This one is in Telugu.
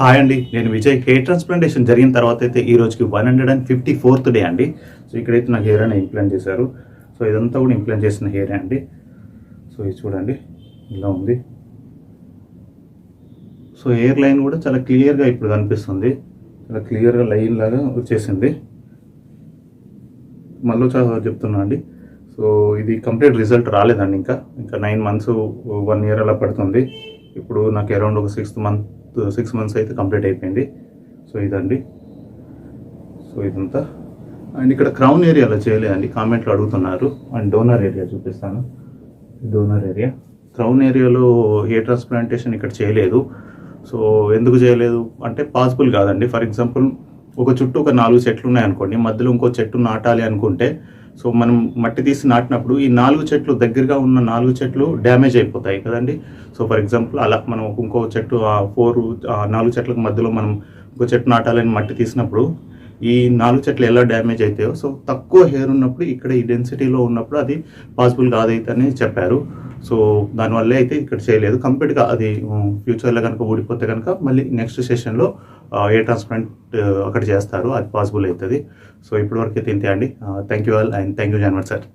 హాయ్ అండి, నేను విజయ్. హెయిర్ ట్రాన్స్ప్లాంటేషన్ జరిగిన తర్వాత అయితే ఈ రోజుకి 154th డే అండి. సో ఇక్కడైతే నాకు హెయిర్ అనేది ఇంప్లాంట్ చేశారు. సో ఇదంతా కూడా ఇంప్లాంట్ చేసిన హెయిర్ అండి. సో ఇది చూడండి ఇలా ఉంది. సో హెయిర్ లైన్ కూడా చాలా క్లియర్గా ఇప్పుడు కనిపిస్తుంది. చాలా క్లియర్గా లైన్ లాగా వచ్చేసింది. మళ్ళీ చాలా చెప్తున్నా అండి. సో ఇది కంప్లీట్ రిజల్ట్ రాలేదండి. ఇంకా 9 months 1 year అలా పడుతుంది. ఇప్పుడు నాకు అరౌండ్ ఒక 6 months అయితే కంప్లీట్ అయిపోయింది. సో ఇదండి. సో ఇదంతా అండ్ ఇక్కడ క్రౌన్ ఏరియాలో చేయలేదండి, కామెంట్లో అడుగుతున్నారు. అండ్ డోనర్ ఏరియా చూపిస్తాను. డోనర్ ఏరియా, క్రౌన్ ఏరియాలో హెయిర్ ట్రాన్స్ప్లాంటేషన్ ఇక్కడ చేయలేదు. సో ఎందుకు చేయలేదు అంటే పాసిబుల్ కాదండి. ఫర్ ఎగ్జాంపుల్ ఒక చుట్టూ ఒక 4 చెట్లు ఉన్నాయనుకోండి, మధ్యలో ఇంకో చెట్టు నాటాలి అనుకుంటే సో మనం మట్టి తీసి నాటినప్పుడు ఈ 4 చెట్లు దగ్గరగా ఉన్న 4 చెట్లు డ్యామేజ్ అయిపోతాయి కదండి. సో ఫర్ ఎగ్జాంపుల్ అలా మనం ఇంకో చెట్టు 4 చెట్లకు మధ్యలో మనం ఇంకో చెట్టు నాటాలని మట్టి తీసినప్పుడు ఈ 4 చెట్లు ఎలా డ్యామేజ్ అవుతాయో, సో తక్కువ హెయిర్ ఉన్నప్పుడు ఇక్కడ ఈ డెన్సిటీలో ఉన్నప్పుడు అది పాసిబుల్ కాదైతే అని చెప్పారు. సో దానివల్లే అయితే ఇక్కడ చేయలేదు. కంప్లీట్గా అది ఫ్యూచర్లో కనుక ఊడిపోతే కనుక మళ్ళీ నెక్స్ట్ సెషన్లో హెయిర్ ట్రాన్స్ప్లాంట్ అక్కడ చేస్తారు, అది పాసిబుల్ అవుతుంది. సో ఇప్పటివరకు అయితే ఇంతే అండి. Thank you all and thank you very much sir.